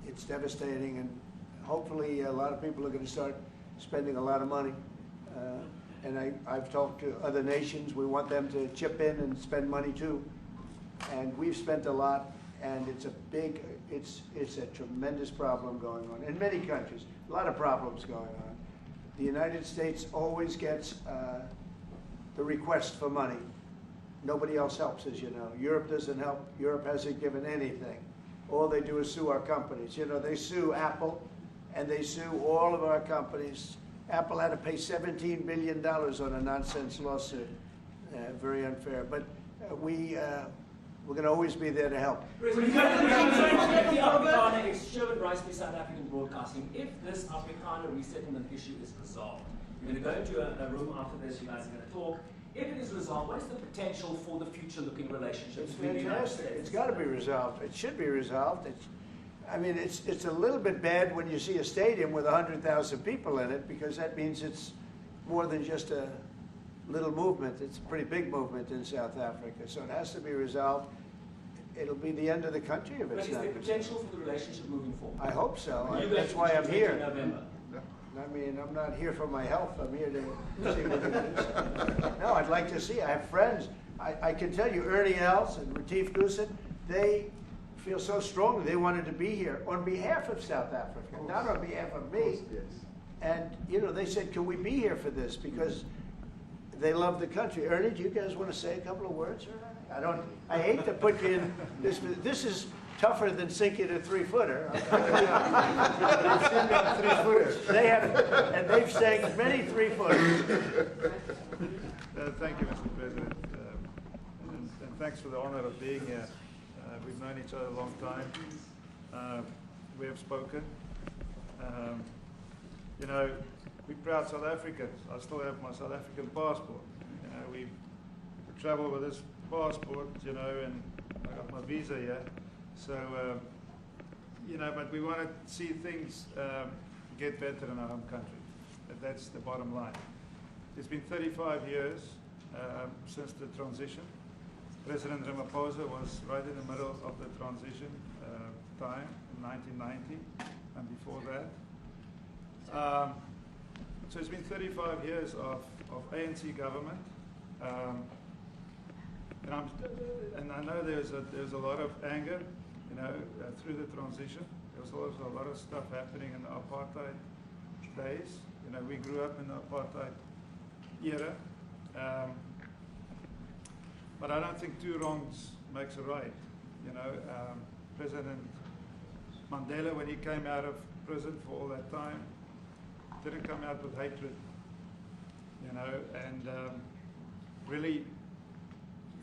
it's devastating, and hopefully a lot of people are going to start spending a lot of money. And I've talked to other nations. We want them to chip in and spend money too. And we've spent a lot, and it's a tremendous problem going on in many countries. A lot of problems going on. The United States always gets the request for money. Nobody else helps, as you know. Europe doesn't help. Europe hasn't given anything. All they do is sue our companies. You know, they sue Apple, and they sue all of our companies. Apple had to pay $17 billion on a nonsense lawsuit. Very unfair. But we we're going to always be there to help. President, the Afrikaner extravagant rights to South African broadcasting. If this Afrikaner resettlement issue is resolved, you're going to go into a room after this, you guys are going to talk. If it is resolved, what is the potential for the future-looking relationships It's between the United fantastic. States? It's got to be resolved. It should be resolved. It's a little bit bad when you see a stadium with 100,000 people in it, because that means it's more than just a little movement. It's a pretty big movement in South Africa. So it has to be resolved. It'll be the end of the country if But it's is not there resolved. potential for the relationship moving forward? I hope so. Are you That's going why to I'm Refugee here. in November? I mean, I'm not here for my health. I'm here to see what it is. No, I'd like to see. I have friends. I can tell you, Ernie Els and Retief Goosen, they feel so strongly they wanted to be here on behalf of South Africa, not on behalf of me. And, you know, they said, can we be here for this? Because they love the country. Ernie, do you guys want to say a couple of words? I hate to put you in this. This is tougher than sinking a 3-footer. They have, and they've sank many 3-footers. Thank you, Mr. President, and thanks for the honor of being here. We've known each other a long time. We have spoken. You know, we're proud South Africans. I still have my South African passport. You know, we travel with this passport, you know, and I got my visa here. So, you know, but we want to see things get better in our home country. That's the bottom line. It's been 35 years since the transition. President Ramaphosa was right in the middle of the transition time in 1990 and before that. So it's been 35 years of ANC government. And I know there's a lot of anger, you know, through the transition. There was also a lot of stuff happening in the apartheid days. You know, we grew up in the apartheid era. But I don't think two wrongs makes a right. You know, President Mandela, when he came out of prison for all that time, didn't come out with hatred, you know, and really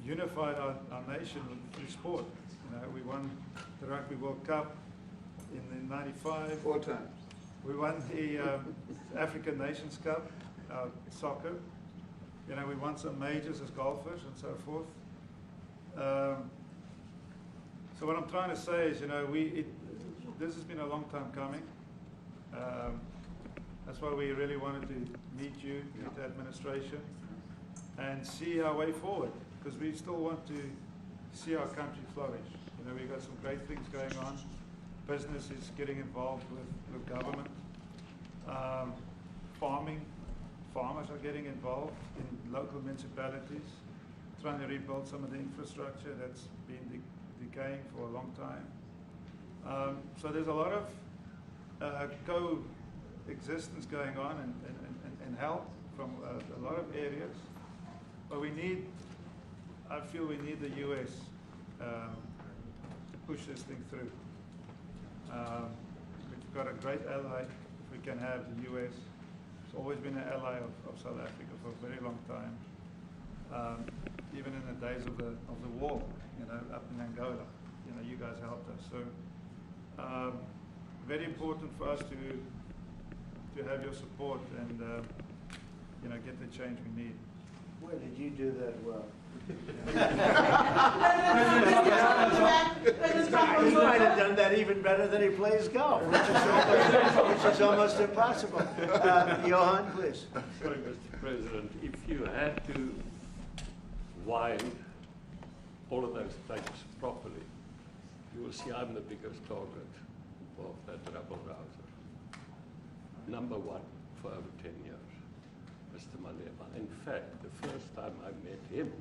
unified our nation through sport. You know, we won the Rugby World Cup in '95. 4 times. We won the African Nations Cup, soccer. You know, we won some majors as golfers and so forth. So what I'm trying to say is, you know, this has been a long time coming. That's why we really wanted to meet you, meet the administration, and see our way forward, because we still want to see our country flourish. You know, we've got some great things going on. Business is getting involved with government. Farmers are getting involved in local municipalities, trying to rebuild some of the infrastructure that's been decaying for a long time. So there's a lot of coexistence going on and help from a lot of areas. But I feel we need the U.S. to push this thing through. We've got a great ally if we can have the U.S. It's always been an ally of South Africa for a very long time. Even in the days of the war, you know, up in Angola, you know, you guys helped us. So very important for us to have your support and you know, get the change we need. Where did you do that well? He might have done that even better than he plays golf, which is almost impossible. Johan, please. Sorry, Mr. President, if you had to wind all of those things properly, you will see I'm the biggest target of that rabble-rouser. Number one for over 10 years, Mr. Malema. In fact, the first time I met him,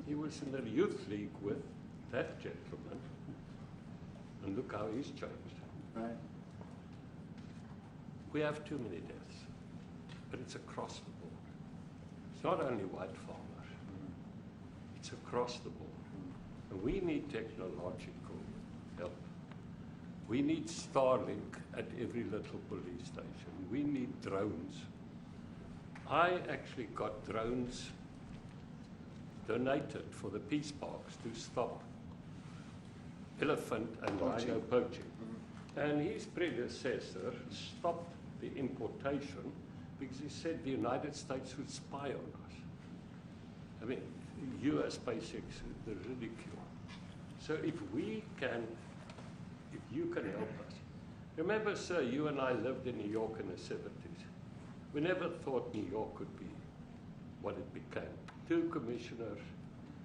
he was in the youth league with that gentleman, and look how he's changed. Right. We have too many deaths, but it's across the board. It's not only white farmers, it's across the board. And we need technological help. We need Starlink at every little police station. We need drones. I actually got drones donated for the peace parks to stop elephant and rhino poaching. And his predecessor stopped the importation because he said the United States would spy on us. I mean, US SpaceX, the ridicule. So if you can help us. Remember, sir, you and I lived in New York in the 70s. We never thought New York could be what it became. 2 commissioners,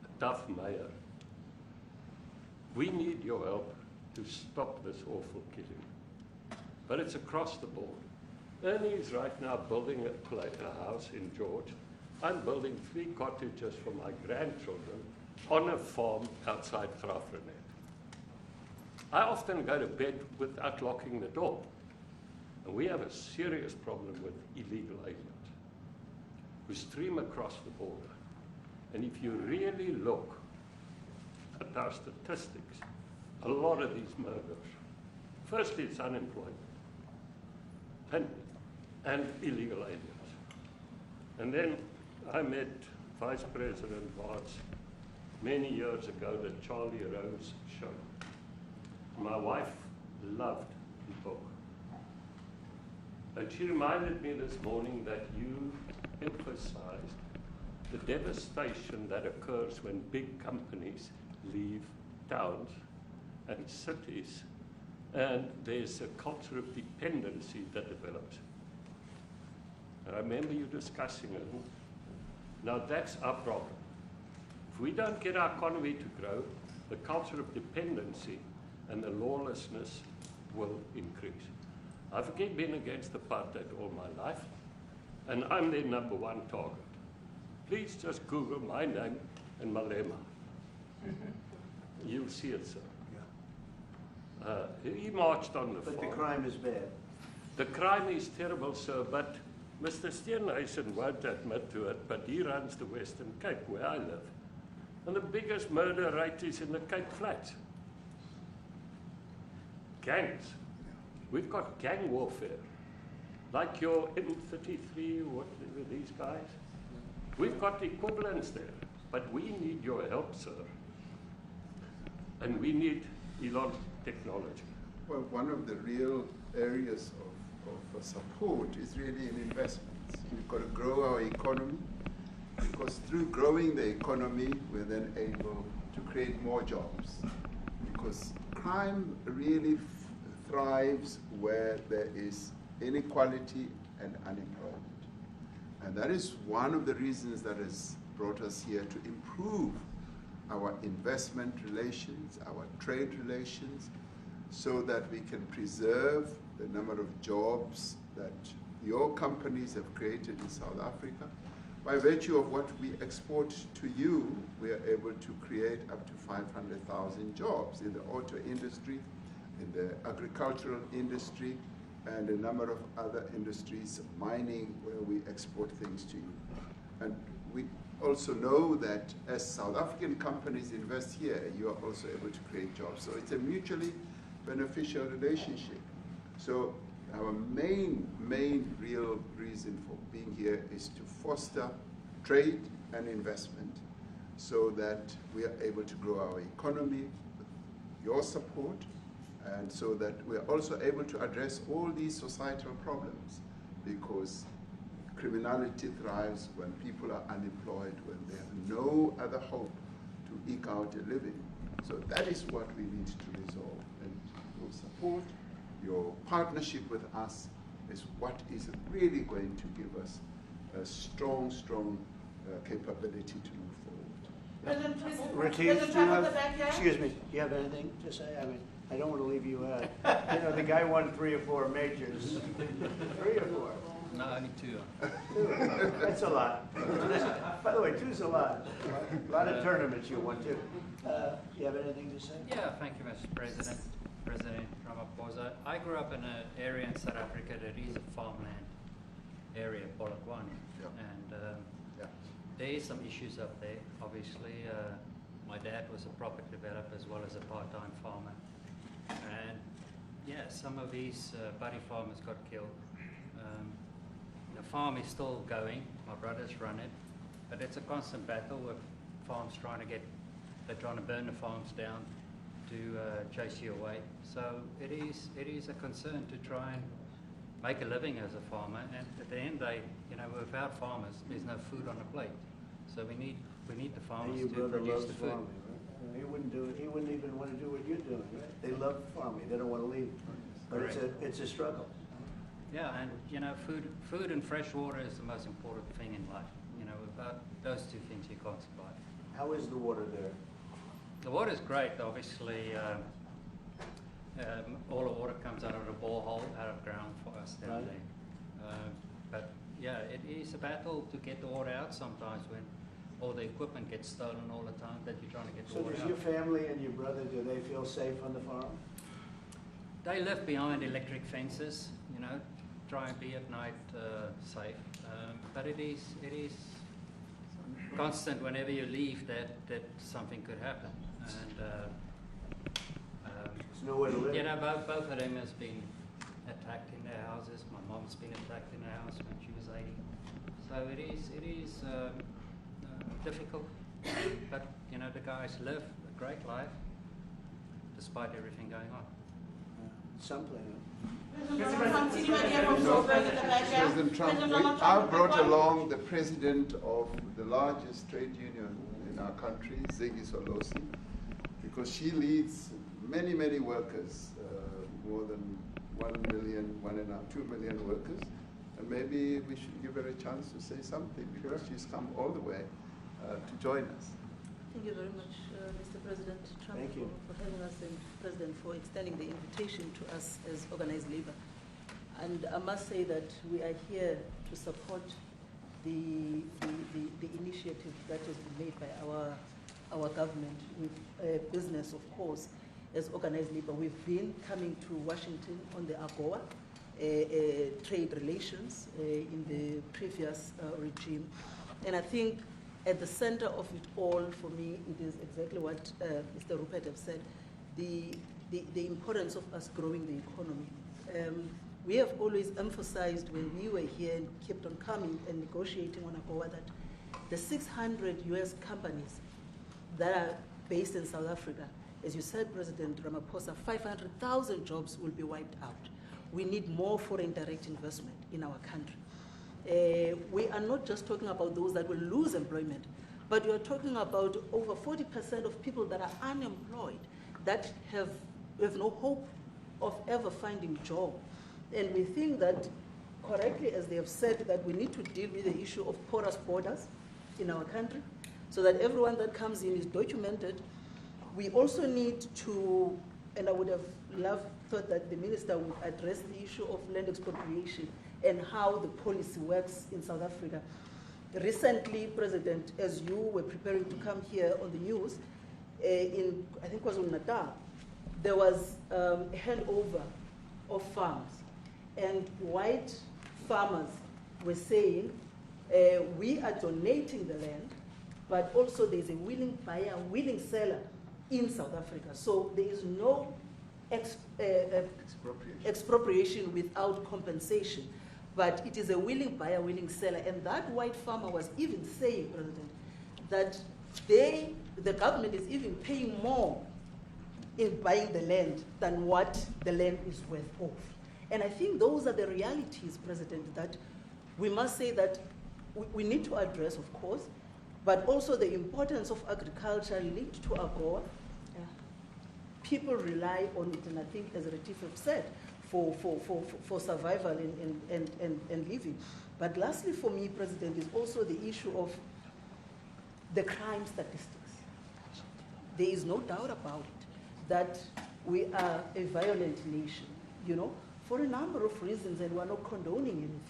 a tough mayor. We need your help to stop this awful killing. But it's across the board. Ernie is right now building a house in George. I'm building 3 cottages for my grandchildren on a farm outside Graaff-Reinet. I often go to bed without locking the door. And we have a serious problem with illegal aliens who stream across the border. And if you really look at our statistics, a lot of these murders, firstly it's unemployment and illegal aliens. And then I met Vice President Bartz many years ago, the Charlie Rose show. My wife loved the book. And she reminded me this morning that you emphasized the devastation that occurs when big companies leave towns and cities, and there's a culture of dependency that develops. And I remember you discussing it. Now that's our problem. If we don't get our economy to grow, the culture of dependency and the lawlessness will increase. I've again been against apartheid all my life, and I'm their #1 target. Please just Google my name and Malema. You'll see it, sir. He marched on the farm. But the crime is bad. The crime is terrible, sir, but Mr. Steenhuisen won't admit to it, but he runs the Western Cape, where I live. And the biggest murder rate is in the Cape Flats. Gangs. We've got gang warfare. Like your M33, what were these guys? We've got equivalents there, but we need your help, sir. And we need Elon technology. Well, one of the real areas of support is really in investments. We've got to grow our economy, because through growing the economy, we're then able to create more jobs. Because crime really thrives where there is inequality and unemployment. And that is one of the reasons that has brought us here, to improve our investment relations, our trade relations, so that we can preserve the number of jobs that your companies have created in South Africa. By virtue of what we export to you, we are able to create up to 500,000 jobs in the auto industry, in the agricultural industry, and a number of other industries, mining, where we export things to you. And we also know that as South African companies invest here, you are also able to create jobs. So it's a mutually beneficial relationship. So our main real reason for being here is to foster trade and investment, so that we are able to grow our economy with your support, and so that we are also able to address all these societal problems, because criminality thrives when people are unemployed, when they have no other hope to eke out a living. So that is what we need to resolve. And your support, your partnership with us is what is really going to give us a strong capability to move forward. President, please, Retief, President, do you Trump have, at the back there? excuse me, do you have anything to say? I mean, I don't want to leave you out. You know, the guy won 3 or 4 majors. 3 or 4? No, only 2. 2. That's a lot. By the way, 2's a lot. A lot of tournaments you won too. You have anything to say? Yeah, thank you, Mr. President. President Ramaphosa. I grew up in an area in South Africa that is a farmland area, Polokwane. And there is some issues up there. Obviously, my dad was a property developer as well as a part-time farmer. And yeah, some of these buddy farmers got killed. The farm is still going. My brothers run it. But it's a constant battle with farms they're trying to burn the farms down to chase you away. So it is a concern to try and make a living as a farmer, and at the end they, without farmers, there's no food on the plate. So we need the farmers Your to brother produce loves the food. farming, right? He wouldn't do it. He wouldn't even want to do what you're doing, right? They love farming. They don't want to leave. But it's a struggle. Yeah, and food and fresh water is the most important thing in life. Without those two things, you can't survive. How is the water there? The water is great, obviously. All the water comes out of the borehole, out of ground for us down there. But yeah, it is a battle to get the water out sometimes when all the equipment gets stolen all the time that you're trying to get the So water does out. your family and your brother, do they feel safe on the farm? They live behind electric fences, try and be at night safe. But it is constant whenever you leave that something could happen. And there's nowhere to live. Both of them has been attacked in their houses. My mom's been attacked in her house when she was 80. So it is difficult. But the guys live a great life despite everything going on. Something. President Trump, I brought along the president of the largest trade union in our country, Ziggy Solosi, because she leads many, many workers, more than 1 million, 2 million workers, and maybe we should give her a chance to say something because she's come all the way to join us. Thank you very much, Mr. President Trump, for having us, and President for extending the invitation to us as organized labor. And I must say that we are here to support the initiative that has been made by our government with business, of course, as organized labor. We've been coming to Washington on the AGOA trade relations in the previous regime. And I think at the center of it all, for me, it is exactly what Mr. Rupert has said, the importance of us growing the economy. We have always emphasized when we were here and kept on coming and negotiating on AGOA that the 600 US companies that are based in South Africa, as you said, President Ramaphosa, 500,000 jobs will be wiped out. We need more foreign direct investment in our country. We are not just talking about those that will lose employment, but we are talking about over 40% of people that are unemployed, that have no hope of ever finding a job. And we think that, correctly, as they have said, that we need to deal with the issue of porous borders in our country, so that everyone that comes in is documented. We also need to, and I would have thought that the minister would address the issue of land expropriation and how the policy works in South Africa. Recently, President, as you were preparing to come here on the news, in, I think it was in Natal, there was a handover of farms. And white farmers were saying, we are donating the land, but also there's a willing buyer, willing seller in South Africa. So there is no expropriation without compensation, but it is a willing buyer, willing seller. And that white farmer was even saying, President, that the government is even paying more in buying the land than what the land is worth of. And I think those are the realities, President, that we must say that we need to address, of course, but also the importance of agriculture linked to AGOA. People rely on it, and I think, as Retief have said, for survival and living. But lastly for me, President, is also the issue of the crime statistics. There is no doubt about it that we are a violent nation, for a number of reasons, and we're not condoning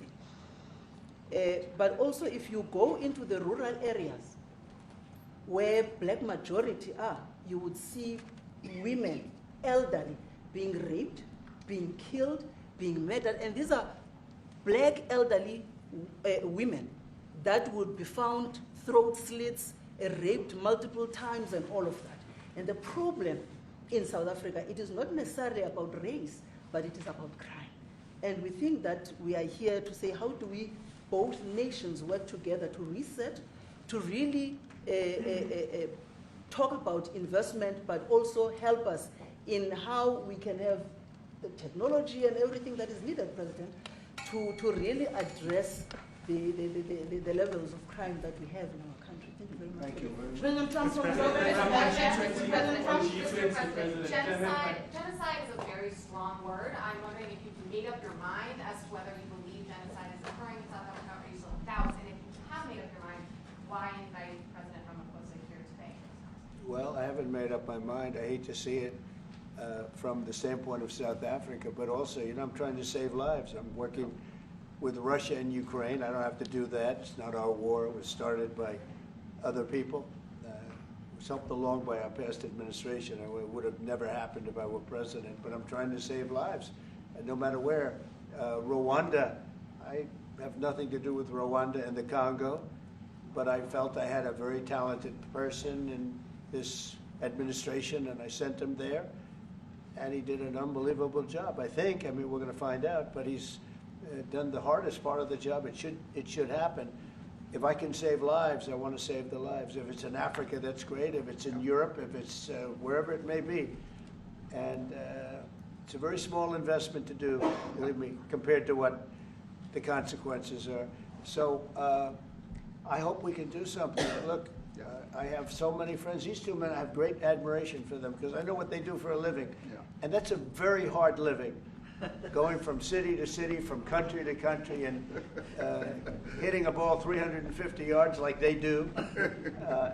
anything. But also, if you go into the rural areas where black majority are, you would see women, elderly, being raped, being killed, being murdered. And these are black elderly women that would be found throat slits, raped multiple times, and all of that. And the problem in South Africa, it is not necessarily about race, but it is about crime. And we think that we are here to say, how do we, both nations, work together to reset, to really talk about investment, but also help us in how we can have the technology and everything that is needed, President, to really address the levels of crime that we have in our country. Thank you very much. Thank you very much. President Trump, Genocide is a very strong word. I'm wondering if you've made up your mind as to whether you believe genocide is occurring in South Africa, or you still doubt, and if you have made up your mind, why invite President Ramaphosa here today? Well, I haven't made up my mind. I hate to see it from the standpoint of South Africa, but also, you know, I'm trying to save lives. I'm working with Russia and Ukraine. I don't have to do that. It's not our war. It was started by other people. It was helped along by our past administration. It would have never happened if I were president, but I'm trying to save lives. And no matter where. Rwanda, I have nothing to do with Rwanda and the Congo, but I felt I had a very talented person in this administration, and I sent him there, and he did an unbelievable job, I think. I mean, we're going to find out, but he's done the hardest part of the job. It should happen. If I can save lives, I want to save the lives. If it's in Africa, that's great. If it's in Europe, if it's wherever it may be. And it's a very small investment to do, believe me, compared to what the consequences are. So I hope we can do something. Look, I have so many friends. These two men, I have great admiration for them because I know what they do for a living. And that's a very hard living. Going from city to city, from country to country, and hitting a ball 350 yards like they do,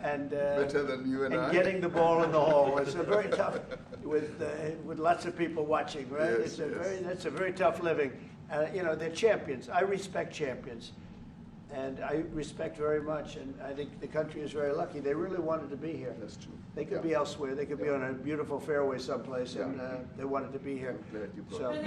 and better than you and I. Getting the ball in the hole. It's a very tough, with lots of people watching, right? Yes, That's a very tough living. You know, they're champions. I respect champions, and I respect very much. And I think the country is very lucky. They really wanted to be here. That's true. They could be elsewhere. They could be on a beautiful fairway someplace, and they wanted to be here. So. My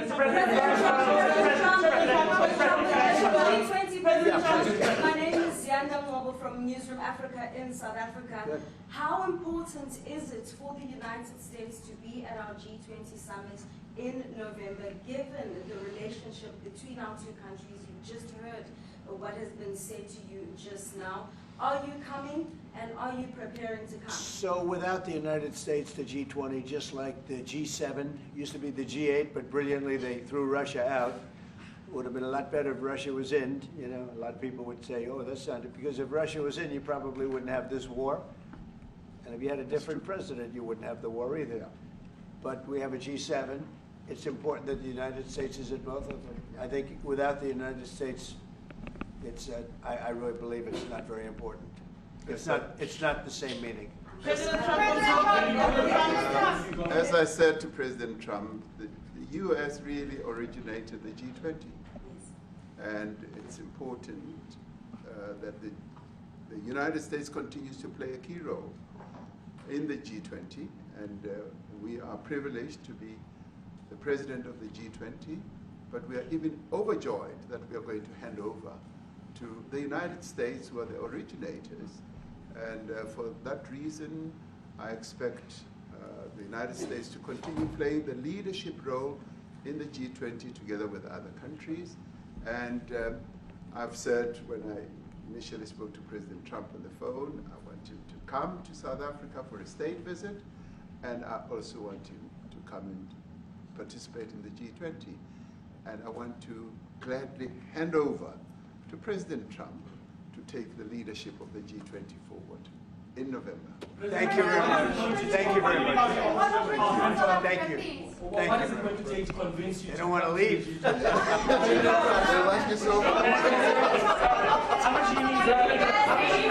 name is Yanda Mwobo from Newsroom Africa in South Africa. Good. How important is it for the United States to be at our G20 summit in November, given the relationship between our two countries? You just heard what has been said to you just now. Are you coming, and are you preparing to come? So without the United States, the G20, just like the G7, used to be the G8, but brilliantly they threw Russia out. It would have been a lot better if Russia was in. You know, a lot of people would say, oh, that's not it. Because if Russia was in, you probably wouldn't have this war. And if you had a different president, you wouldn't have the war either. But we have a G7. It's important that the United States is at both of them. I think without the United States, it's I really believe it's not very important. It's not the same meaning. As I said to President Trump, the U.S. really originated the G20. And it's important that the United States continues to play a key role in the G20. And we are privileged to be the president of the G20, but we are even overjoyed that we are going to hand over to the United States, who are the originators. And for that reason, I expect the United States to continue playing the leadership role in the G20 together with other countries. And I've said when I initially spoke to President Trump on the phone, I want him to come to South Africa for a state visit, and I also want him to come and participate in the G20. And I want to gladly hand over to President Trump to take the leadership of the G20 forward in November. Thank you very much. Thank you very much. Thank you. What is it going to take to convince you? They don't want to leave. They like you so much. How much do you need?